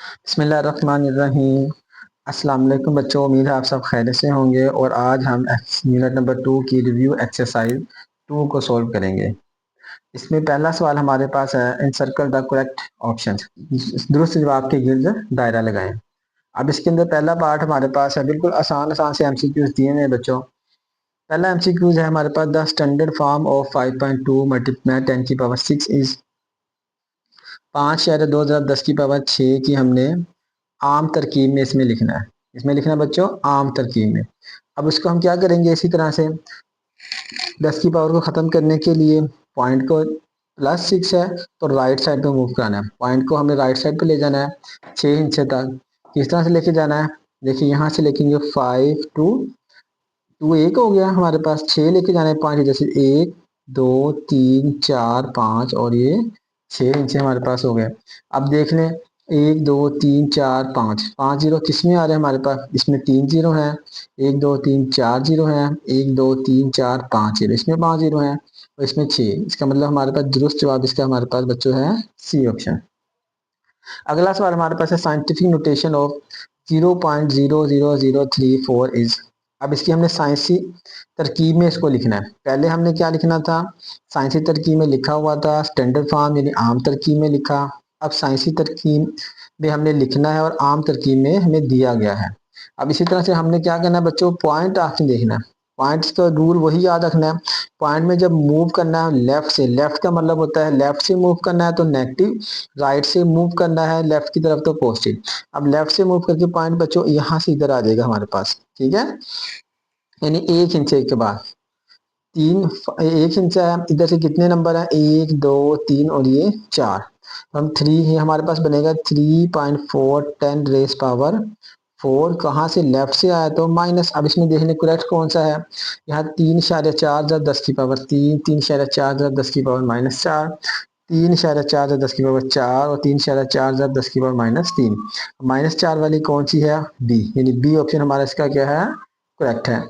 बिस्मिल्लाहिर्रहमानिर्रहीम। अस्सलाम वालेकुम बच्चों, उम्मीद है आप सब खैरियत से होंगे। और आज हम यूनिट नंबर 2 की रिव्यू एक्सरसाइज 2 को सॉल्व करेंगे। इसमें पहला सवाल हमारे पास है, एनसर्कल द करेक्ट ऑप्शंस, दुरुस्त जवाब के गिर्द दायरा लगाएं। अब इसके अंदर पहला पार्ट हमारे पास है, बिल्कुल आसान आसान से एमसीक्यूज दिए हैं बच्चों। पहला एमसीक्यूज है हमारे पास, the standard form of 5.2 multiply 10 की पावर 6 इज। 5/2 × 10 की पावर 6 की हमने आम तरकीब में इसमें लिखना है। इसमें लिखना है बच्चों आम तरकीब में। अब उसको हम क्या करेंगे, इसी तरह से 10 की पावर को ख़त्म करने के लिए पॉइंट को +6 है तो राइट साइड पे मूव कराना है। पॉइंट को हमने राइट साइड पे ले जाना है 6 इंच तक। किस तरह से लेके जाना है, देखिए यहाँ से लिखेंगे 5 टू 2 एक हो गया हमारे पास, 6 लेके जाना है पॉइंट, जैसे 1 2 3 4 5 और ये 6 इंच हमारे पास हो गए। अब देख लें 1 2 3 4 5, 5 जीरो किस में आ रहे हैं हमारे पास, इसमें 3 जीरो हैं। 1 2 3 4 जीरो हैं, 1 2 3 4 5 जीरो, इसमें 5 जीरो हैं और इसमें 6। इसका मतलब हमारे पास दुरुस्त जवाब इसका हमारे पास बच्चों है सी ऑप्शन। अगला सवाल हमारे पास है, साइंटिफिक नोटेशन ऑफ 0.00034 इज। अब इसकी हमने साइंसी तरकीब में इसको लिखना है। पहले हमने क्या लिखना था, साइंसी तरकीब में लिखा हुआ था स्टैंडर्ड फॉर्म यानी आम तरकीब में लिखा। अब साइंसी तरकीब में हमने लिखना है और आम तरकीब में हमें दिया गया है। अब इसी तरह से हमने क्या करना है बच्चों, पॉइंट ऑप्शन देखना है। पॉइंट्स का रूल वही याद रखना है। पॉइंट में जब मूव करना है लेफ्ट से, लेफ्ट का मतलब होता है लेफ्ट से मूव करना है तो नेगेटिव, राइट से मूव करना है लेफ्ट की तरफ तो पॉजिटिव। अब लेफ्ट से मूव करके पॉइंट बच्चों यहाँ से इधर आ जाएगा हमारे पास, ठीक है। यानी 1 इंच के बाद 1 इंच है, इधर से कितने नंबर है, 1 2 3 और ये 4। तो हम 3 ही हमारे पास बनेगा 3.4 10⁻⁴। कहाँ से, लेफ्ट से आया तो माइनस। अब इसमें देखने करेक्ट कौन सा है, यहाँ 3.4 × 10 की पावर 3, 3.4 × 10 की पावर -4, 3.4 × 10 की पावर 4 और 3.4 × 10 की पावर -3। -4 वाली कौन सी है, बी, यानी बी ऑप्शन हमारा इसका क्या है, करेक्ट है।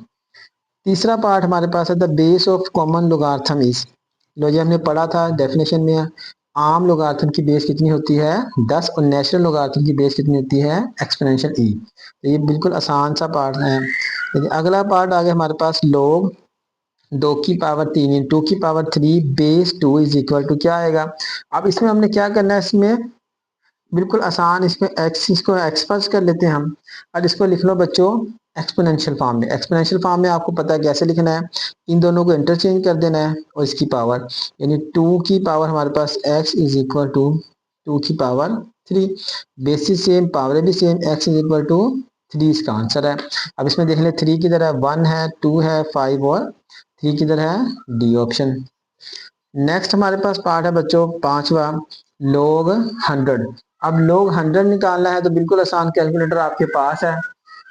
तीसरा पार्ट हमारे पास है, the base of common logarithm is. लो ये हमने पढ़ा था डेफिनेशन में, आम लोगार्थम की बेस कितनी होती है 10 और नेचुरल लोगार्थम की बेस कितनी होती है एक्सपोनेंशियल ई। तो ये बिल्कुल आसान सा पार्ट है। लेकिन अगला पार्ट आ गया हमारे पास, लोग 2 की पावर 3 इन 2 की power 3 base 2 is equal to क्या आएगा। अब इसमें हमने क्या करना है, इसमें बिल्कुल आसान, इसमें एक्स, इसको एक्स फर्स्ट कर लेते हैं हम और इसको लिख लो बच्चों एक्सपोनेंशियल फॉर्म में। एक्सपोनेंशियल फॉर्म में आपको पता है कैसे लिखना है, इन दोनों को इंटरचेंज कर देना है और इसकी पावर, यानी 2 की पावर हमारे पास x इज इक्वल टू 2 की पावर 3। बेसिस सेम, पावर भी same, x is equal to 3 इसका आंसर है। अब इसमें देख ले 3 किधर है, 1 है, 2 है, 5 और 3 किधर है, डी ऑप्शन। नेक्स्ट हमारे पास पार्ट है बच्चों पांचवा, लोग 100। अब लोग 100 निकालना है तो बिल्कुल आसान, कैलकुलेटर आपके पास है।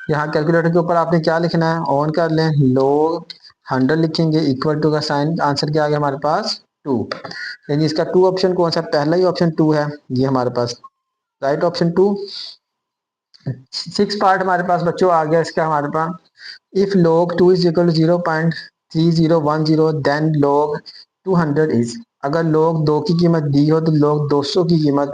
यहाँ कैलकुलेटर के ऊपर आपने क्या लिखना है, ऑन कर लें, लोग 100 लिखेंगे, इक्वल टू का साइन, आंसर क्या आ गया हमारे पास 2। यानी इसका 2 ऑप्शन कौन सा, पहला ही ऑप्शन 2 है, ये हमारे पास राइट ऑप्शन 2। 6 पार्ट हमारे पास बच्चों आ गया इसका हमारे पास, if log 2 is equal to 0.3010 then log 200 is. अगर log 2 की कीमत दी हो तो log 200 की कीमत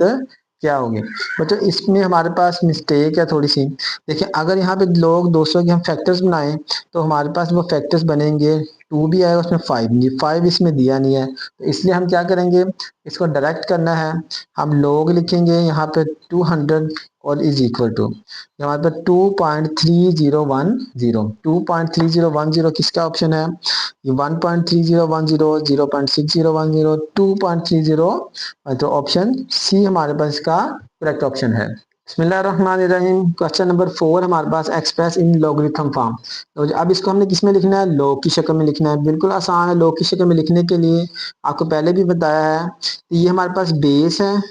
क्या होगी। बच्चों इसमें हमारे पास मिस्टेक है थोड़ी सी। देखिए अगर यहाँ पे log 200 के हम फैक्टर्स बनाएं तो हमारे पास वो फैक्टर्स बनेंगे, 2 भी आएगा उसमें 5 नहीं, 5 इसमें दिया नहीं है, तो इसलिए हम क्या करेंगे, इसको डायरेक्ट करना है। हम log लिखेंगे यहाँ पे 200 और इज इक्वल टू हमारे पास 2.3010 किसका ऑप्शन है, 1.3010, 0.6010, 2.30, तो ऑप्शन सी हमारे पास इसका करेक्ट ऑप्शन है। बिस्मिल्लाहिर्रहमानिर्रहीम। क्वेश्चन नंबर 4 हमारे पास, एक्सप्रेस इन लॉगरिथम फॉर्म। तो अब इसको हमने किस में लिखना है, लॉग की शक्ल में लिखना है। बिल्कुल आसान है, लॉग की शक्ल में लिखने के लिए आपको पहले भी बताया है, तो ये हमारे पास बेस है।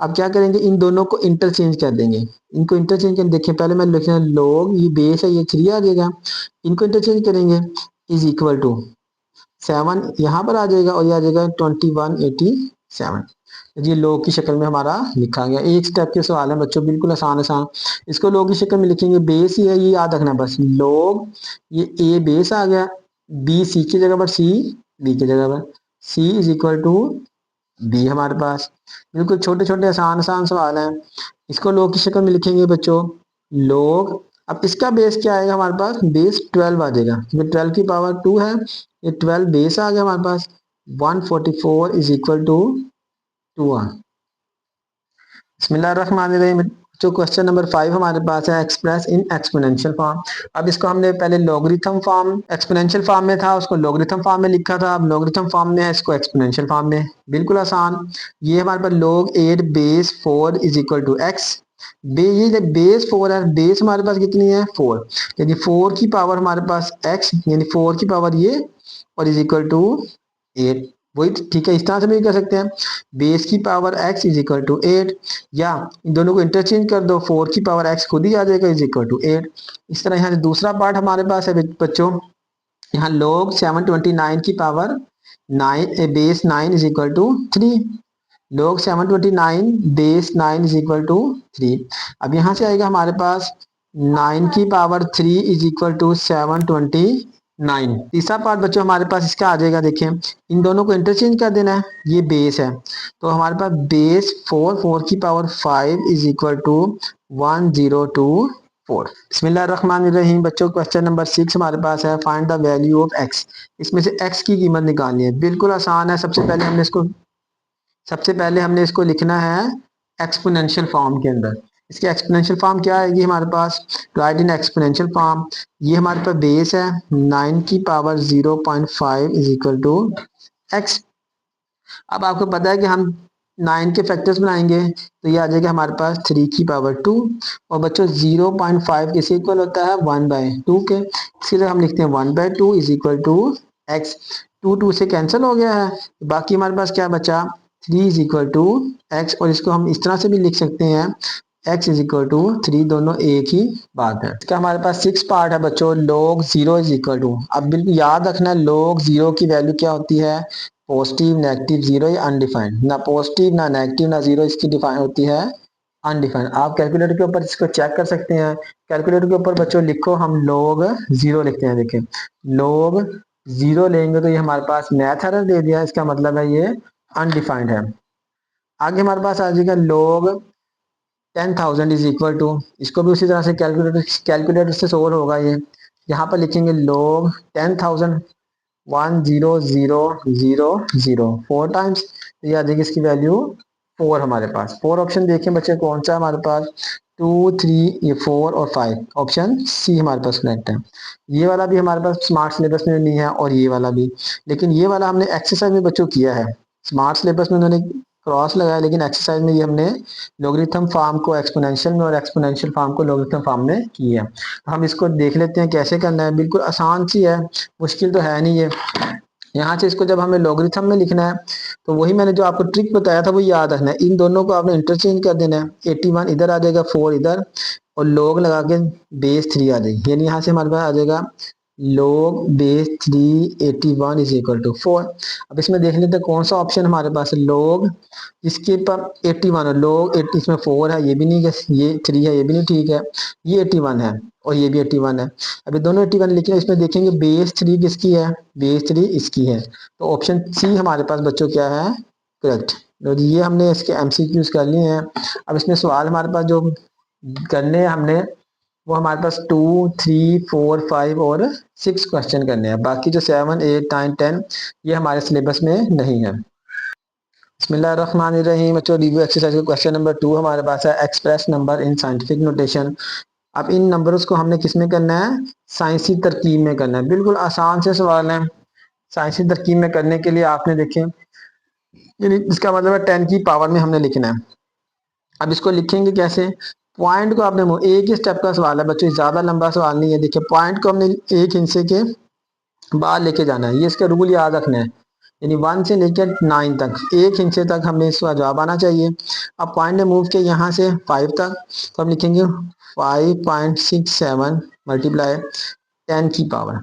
अब क्या करेंगे, इन दोनों को इंटरचेंज कर देंगे। इनको इंटरचेंज कर, देखिए पहले मैं लिख रहा हूँ log, ये बेस है, ये 3 आ जाएगा, इनको इंटरचेंज करेंगे, इज इक्वल टू 7 यहाँ पर आ जाएगा और ये आ जाएगा 2187। ये log की शक्ल में हमारा लिखा गया। एक स्टेप के सवाल है बच्चों, बिल्कुल आसान आसान। इसको log की शक्ल में लिखेंगे, बेस ही है, ये याद रखना बस, log, ये a बेस आ गया, b c की जगह पर, c b की जगह पर, c is equal to B हमारे पास। बिल्कुल छोटे छोटे आसान आसान सवाल हैं। इसको लोग की शक्ल में लिखेंगे बच्चों, लोग। अब इसका बेस क्या आएगा हमारे पास, बेस 12 आ जाएगा क्योंकि 12 की पावर 2 है, ये 12 बेस आ गया हमारे पास। 144 इज इक्वल टू 2 आ। बिस्मिल्लाहिर्रहमानिर्रहीम। जो क्वेश्चन नंबर 5 हमारे पास है, एक्सप्रेस इन एक्सपोनेंशियल फॉर्म। अब इसको हमने पहले लॉगरिथम फॉर्म, एक्सपोनेंशियल फॉर्म में था उसको लॉगरिथम फॉर्म में लिखा था, अब लॉगरिथम फॉर्म में है इसको एक्सपोनेंशियल फॉर्म में। बिल्कुल आसान। ये हमारे पास log 8 base 4 is equal to x. ये बेस 4 है, बेस हमारे पास कितनी है 4, यानी 4 की पावर हमारे पास x, यानी 4 की पावर ये, और इज इक्वल टू 8। वही ठीक है, इस तरह से भी कर सकते हैं, बेस की power x is equal to 8, या इन दोनों को इंटरचेंज कर दो, 4 की पावर x खुद ही आ जाएगा इज इक्वल टू 8। इस तरह यहाँ से दूसरा पार्ट हमारे पास है बच्चों, यहाँ log 729 की power 9 base 9 is equal to 3। log 729 base 9 is equal to 3। अब यहाँ से आएगा हमारे पास 9 की पावर 3 इज इक्वल टू 729। तीसरा पार्ट बच्चों हमारे पास इसका आ जाएगा, देखें इन दोनों को इंटरचेंज कर देना है, ये बेस है तो हमारे पास बेस 4, 4 की पावर 5 इज इक्वल टू 1024। बिस्मिल्लाहिर्रहमानिर्रहीम बच्चों, क्वेश्चन नंबर 6 हमारे पास है, find the value of x. इसमें से एक्स की कीमत निकालनी है। बिल्कुल आसान है। सबसे पहले हमने इसको लिखना है एक्सपोनेंशियल फॉर्म के अंदर। इसकी एक्सपोनेंशियल फॉर्म क्या आएगी हमारे पास, राइट इन एक्सपोनेंशियल फॉर्म। ये हमारे पास बेस है 9 की power 0.5 is equal to x. अब आपको पता है कि हम 9 के फैक्टर्स बनाएंगे तो ये आ जाएगा हमारे पास 3 की पावर 2, और बच्चों 0.5 किस इक्वल होता है 1/2 के, इसलिए हम लिखते हैं 1/2 इज इक्वल टू एक्स। 2 से कैंसिल हो गया है, बाकी हमारे पास क्या बचा 3 इज इक्वल टू एक्स, और इसको हम इस तरह से भी लिख सकते हैं x इज इक्वल टू 3, दोनों एक ही बात है। इसका हमारे पास 6 पार्ट है बच्चों, log 0 इज इक्वल टू। अब बिल्कुल याद रखना है log 0 की वैल्यू क्या होती है, पॉजिटिव, नेगेटिव, जीरो या अनडिफाइंड। ना पॉजिटिव ना नेगेटिव ना जीरो, इसकी डिफाइन होती है अनडिफाइंड। आप कैलकुलेटर के ऊपर इसको चेक कर सकते हैं। कैलकुलेटर के ऊपर बच्चों लिखो, हम log 0 लिखते हैं, देखिए log 0 लेंगे तो ये हमारे पास मैथ एरर दे दिया, इसका मतलब है ये अनडिफाइंड है। आगे हमारे पास आ जाएगा log 10,000 इज इक्वल टू, इसको भी उसी तरह से कैलकुलेटर से सोल्व होगा ये। यहाँ पर लिखेंगे log 10,000 10,000 4 टाइम्स, तो ये आ जाएगी इसकी वैल्यू 4 हमारे पास। 4 ऑप्शन देखें बच्चे कौन सा है हमारे पास, 2, 3, ये 4 और 5, ऑप्शन सी हमारे पास करेक्ट है। ये वाला भी हमारे पास स्मार्ट सिलेबस में नहीं है और ये वाला भी, लेकिन ये वाला हमने एक्सरसाइज में बच्चों किया है। स्मार्ट सिलेबस में उन्होंने क्रॉस लगाया, लेकिन एक्सरसाइज में ये हमने लॉगरिथम फॉर्म को एक्सपोनेंशियल में और एक्सपोनेंशियल फॉर्म को लॉगरिथम फॉर्म में किया। तो हम इसको देख लेते हैं कैसे करना है। बिल्कुल आसान सी है, मुश्किल तो है नहीं ये। यहाँ से इसको जब हमें लॉगरिथम में लिखना है तो वही मैंने जो आपको ट्रिक बताया था वो याद रखना है। इन दोनों को आपने इंटरचेंज कर देना है, 81 इधर आ जाएगा 4 इधर, और log लगा के बेस 3 आ जाएगी, यानी यहाँ से हमारे पास आ जाएगा log base 3 81 is equal to 4। अब इसमें देख लेते हैं कौन सा ऑप्शन हमारे पास है, log इसके पर 81 है, log 80, इसमें 4 है ये भी नहीं, ये 3 है ये भी नहीं ठीक है, ये 81 है और ये भी 81 है। अभी दोनों 81 लिखे, इसमें देखेंगे बेस 3 किसकी है, बेस 3 इसकी है, तो ऑप्शन सी हमारे पास बच्चों क्या है करेक्ट। तो ये हमने इसके एमसीक्यूज कर लिए हैं। अब इसमें सवाल हमारे पास जो करने हैं हमने, वो हमारे पास 2, 3, 4, 5 और 6 क्वेश्चन करने हैं। बाकी जो 7, 8, 9, 10 ये हमारे सिलेबस में नहीं है। बिस्मिल्लाहिर्रहमानिर्रहीम बच्चों, रिव्यू एक्सरसाइज का क्वेश्चन नंबर 2 हमारे पास है, express number in scientific notation. अब इन नंबर्स को हमने किस में करना है, साइंसी तरकीब में करना है। बिल्कुल आसान से सवाल है। साइंसी तरकीब में करने के लिए आपने देखें, यानी इसका मतलब है 10 की पावर में हमने लिखना है। अब इसको लिखेंगे कैसे, पॉइंट को आपने एक ही स्टेप का सवाल है बच्चों, ज्यादा लंबा सवाल नहीं है। देखिए पॉइंट को हमने एक हिस्से के बाहर लेके जाना है, ये इसका रूल याद रखना है, यानी 1 से लेकर 9 तक एक हिस्से तक हमें इसका जवाब आना चाहिए। अब पॉइंट ने मूव किया यहाँ से 5 तक, तो हम लिखेंगे 5.67 मल्टीप्लाई 10 की पावर।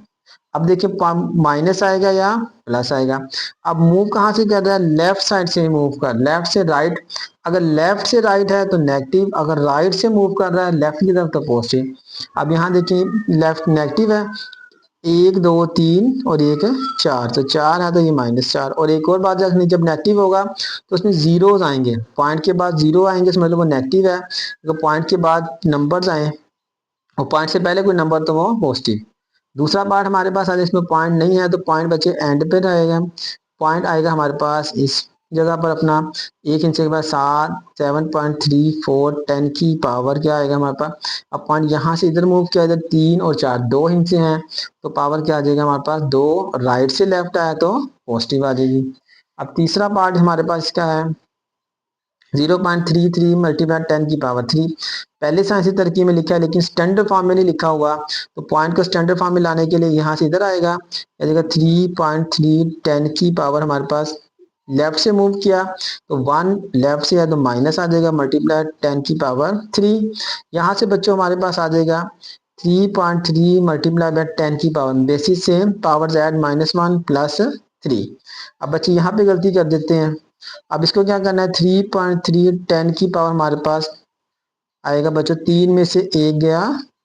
अब देखिए माइनस आएगा या प्लस आएगा। अब मूव कहाँ से कर रहा है, लेफ्ट साइड से मूव कर, लेफ्ट से राइट। अगर लेफ्ट से राइट है तो नेगेटिव, अगर राइट से मूव कर रहा है लेफ्ट की तरफ तो पॉजिटिव। अब यहाँ देखिए लेफ्ट नेगेटिव है, 1 2 3 और एक 4, तो 4 है तो ये -4। और एक और बात रखनी, जब नेगेटिव होगा तो उसमें जीरोस आएंगे, पॉइंट के बाद जीरो आएंगे, इसमें मतलब वो नेगेटिव है। अगर पॉइंट के बाद नंबर्स आए और पॉइंट से पहले कोई नंबर तो वो पॉजिटिव। दूसरा पार्ट हमारे पास आज इसमें पॉइंट नहीं है तो पॉइंट बच्चे एंड पे रहेगा। पॉइंट आएगा हमारे पास इस जगह पर अपना, 1 इंच के बाद 7 7.34 10 की पावर क्या आएगा हमारे पास। अब पॉइंट यहाँ से इधर मूव किया, इधर 3 और 4 2 इंच हैं, तो पावर क्या आ जाएगा हमारे पास 2। राइट से लेफ्ट आया तो पॉजिटिव आ जाएगी। अब तीसरा पार्ट हमारे पास क्या है, 0.33 मल्टीप्लाई 10 की पावर 3। पहले से ऐसी तरकीब में लिखा है लेकिन स्टैंडर्ड फॉर्म में नहीं लिखा हुआ, तो पॉइंट को स्टैंडर्ड फॉर्म में लाने के लिए यहाँ से इधर आएगा, या जगह 3.3 10 की पावर हमारे पास लेफ्ट से मूव किया तो 1 लेफ्ट से है तो माइनस आ जाएगा, मल्टीप्लाई 10 की पावर 3। यहाँ से बच्चों हमारे पास आ जाएगा 3.3 मल्टीप्लाई बाय 10 की पावर, बेसिस से पावर ऐड -1 +3। अब बच्चे यहाँ पे गलती कर देते हैं। अब इसको क्या करना है, 3.3 10 की पावर हमारे पास आएगा बच्चों, 3 में से 1 गया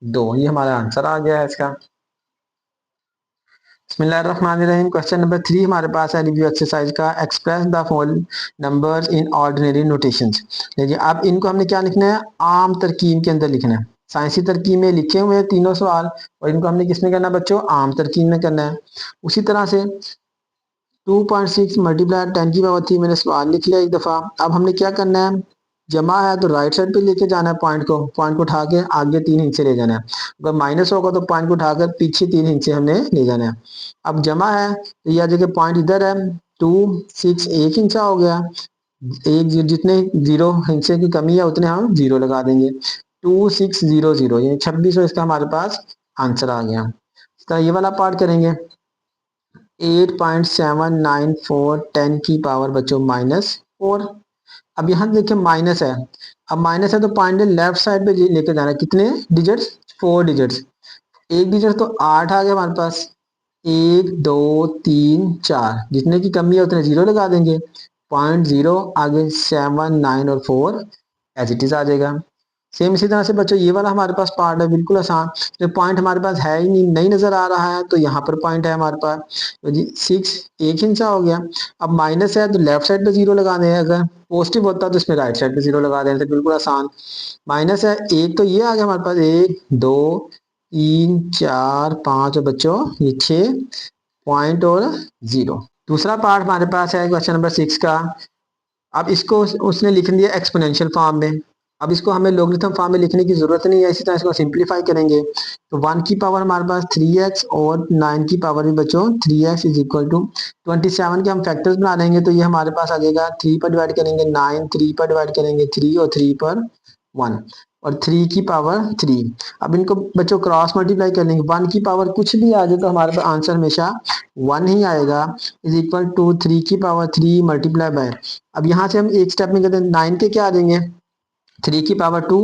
2, ये हमारा आंसर आ गया है इसका। बिस्मिल्लाहिर्रहमानिर्रहीम। क्वेश्चन नंबर 3 हमारे पास है रिव्यू एक्सरसाइज का, express the following numbers in ordinary notations. देखिए अब इनको हमने क्या लिखना है, आम तरकीब के अंदर लिखना है। साइंसी तरकीब में लिखे हुए हैं तीनों सवाल, और इनको हमने किस में करना है बच्चों, आम तरकीब में करना है। उसी तरह से 2.6 मल्टीप्लाई 10 की पावर 3 मैंने सवाल लिख लिया एक दफा। अब हमने क्या करना है, जमा है तो राइट साइड पे लेके जाना है, पॉइंट को उठा के आगे 3 इंच से ले जाना है। अगर माइनस होगा तो पॉइंट को उठाकर पीछे 3 इंच से हमने ले जाना है। अब जमा है तो यह जगह पॉइंट इधर है, 2 6 1 इंच हो गया, एक जितने 0 इंच की कमी है उतने हम जीरो लगा देंगे, 2600 यानी 2600 इसका हमारे पास आंसर आ गया। इस तरह ये वाला पार्ट करेंगे, 8.794 10 की पावर बच्चों -4। अब यहाँ देखिए माइनस है, अब माइनस है तो पॉइंट लेफ्ट साइड पे लेके जाना है, कितने डिजिट्स, 4 डिजिट्स। एक डिजिट तो 8 आ गया हमारे पास, 1 2 3 4, जितने की कमी है उतने जीरो लगा देंगे, 0.0 आगे 7 9 और 4 एज इट इज आ जाएगा। सेम इसी तरह से बच्चों ये वाला हमारे पास पार्ट है बिल्कुल आसान, जो पॉइंट हमारे पास है ही नहीं नजर आ रहा है, तो यहाँ पर पॉइंट है हमारे पास, तो जी 6 1 इंच हो गया। अब माइनस है तो लेफ्ट साइड पे जीरो लगा दें, अगर पॉजिटिव होता तो इसमें राइट साइड पे जीरो लगा दें, तो बिल्कुल आसान। माइनस है एक तो ये आ गया हमारे पास, 1 2 3 4 5 और बच्चों ये 6 पॉइंट और जीरो। दूसरा पार्ट हमारे पास है क्वेश्चन नंबर 6 का। अब इसको उसने लिख दिया एक्सपोनेंशियल फॉर्म में, अब इसको हमें लॉगरिथम फॉर्म में लिखने की जरूरत नहीं है, इसी तरह इसको सिंप्लीफाई करेंगे तो 1 की पावर हमारे पास 3x और 9 की पावर भी बच्चों 3x इज इक्वल टू 27 के हम फैक्टर्स बना लेंगे, तो ये हमारे पास आ जाएगा 3 पर डिवाइड करेंगे 9, 3 पर डिवाइड करेंगे 3 और 3 पर 1 और 3 की पावर 3। अब इनको बच्चों क्रॉस मल्टीप्लाई कर लेंगे, 1 की पावर कुछ भी आ जाए तो हमारे पास आंसर हमेशा 1 ही आएगा, इज इक्वल टू 3 की पावर 3 मल्टीप्लाई बाय। अब यहाँ से हम एक स्टेप में कहते हैं 9 के क्या आ जाएंगे, 3 की पावर 2,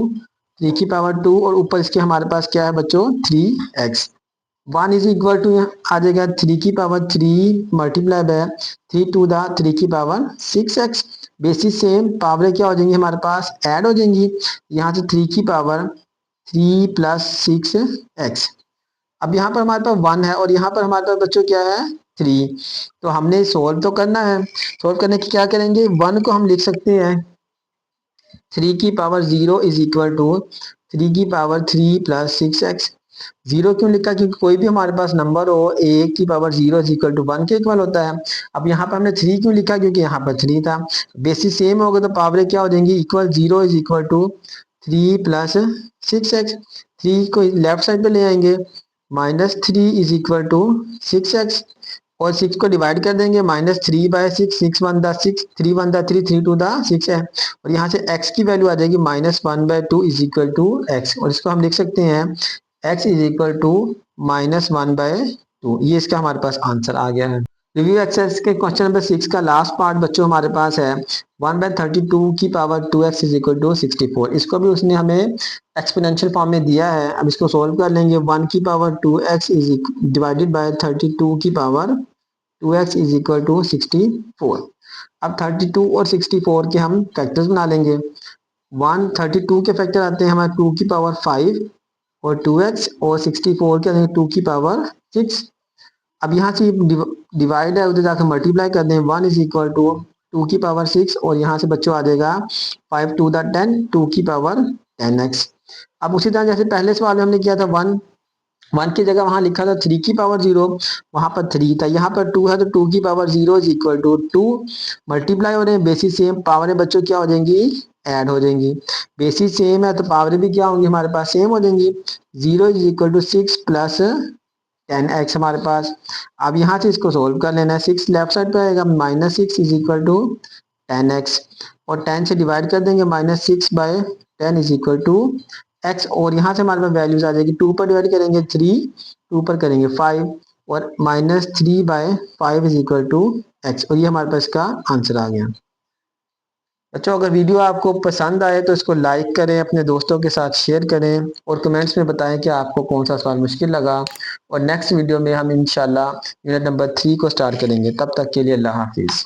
3 की पावर 2 और ऊपर इसके हमारे पास क्या है बच्चों 3x। 1 इज इक्वल टू आ जाएगा 3 की power 3 multiply by 3 to the 3 की power 6x। Basis same power क्या हो जाएंगी हमारे पास ऐड हो जाएंगी, यहाँ से 3 की पावर 3 प्लस 6x। अब यहाँ पर हमारे पास 1 है और यहाँ पर हमारे पास बच्चों क्या है 3, तो हमने सोल्व तो करना है। सोल्व करने की क्या करेंगे, 1 को हम लिख सकते हैं 3 की पावर 0 इज इक्वल टू 3 की पावर 3 प्लस 6x। जीरो क्यों लिखा, क्योंकि कोई भी हमारे पास नंबर हो a की पावर 0 इज इक्वल टू 1 के इक्वल होता है। अब यहाँ पर हमने 3 क्यों लिखा, क्योंकि यहाँ पर 3 था। बेसिस सेम होगा तो पावर क्या हो जाएंगी, equal 0 is equal to 3 plus 6x। 3 को लेफ्ट साइड पे ले आएंगे, -3 इज इक्वल टू 6x और 6 को डिवाइड कर देंगे, -3/6, 6 1 द 6, 3 1 द 3, 3 2 द 6 है। और यहाँ से x की वैल्यू आ जाएगी -1/2 इज इक्वल टू x, और इसको हम लिख सकते हैं x इज इक्वल टू -1/2। ये इसका हमारे पास आंसर आ गया है। रिव्यू एक्सरसाइज के क्वेश्चन नंबर 6 का लास्ट पार्ट बच्चों हमारे पास है 1/32 की power 2x is equal to 64। इसको भी उसने हमें एक्सपोनेंशियल फॉर्म में दिया है। अब इसको सोल्व कर लेंगे, 1 की power 2x is divided by 32 की power 2x is equal to 64। अब 32 और 64 के हम फैक्टर्स बना लेंगे। 132 के फैक्टर आते हैं हमारे 2 की पावर 5 और 2x, और 64 के 2 की पावर 6। अब यहाँ से डिवाइड है, उधर जाकर मल्टीप्लाई कर दें, 1 इज इक्वल टू 2 की पावर 6 और यहाँ से बच्चों आ जाएगा 5 टू द 10, 2 की पावर 10x। अब उसी तरह जैसे पहले सवाल में हमने किया था 1 की जगह वहां लिखा था 3 की पावर 0, वहां पर 3 था, यहाँ पर 2 है तो 2 की power 0 is equal to 2। Multiply हो रहे हैं, बेसिस सेम, पावरें बच्चों क्या हो जाएंगी, ऐड हो जाएंगी। बेसिस सेम है तो पावरें भी क्या होंगी हमारे पास, सेम हो जाएंगी। 0 is equal to 6 plus 10x हमारे पास। अब यहाँ से इसको सोल्व कर लेना है, 6 लेफ्ट साइड पे आएगा, -6 इज इक्वल टू 10x और 10 से डिवाइड कर देंगे, -6/10 इज इक्वल टू x और यहाँ से हमारे पास वैल्यूज आ जाएगी, 2 पर डिवाइड करेंगे 3, 2 पर करेंगे 5 और -3/5 इज इक्वल टू x और ये हमारे पास इसका आंसर आ गया। बच्चों अगर वीडियो आपको पसंद आए तो इसको लाइक करें, अपने दोस्तों के साथ शेयर करें और कमेंट्स में बताएं कि आपको कौन सा सवाल मुश्किल लगा। और नेक्स्ट वीडियो में हम इंशाल्लाह यूनिट नंबर 3 को स्टार्ट करेंगे। तब तक के लिए अल्लाह हाफिज़।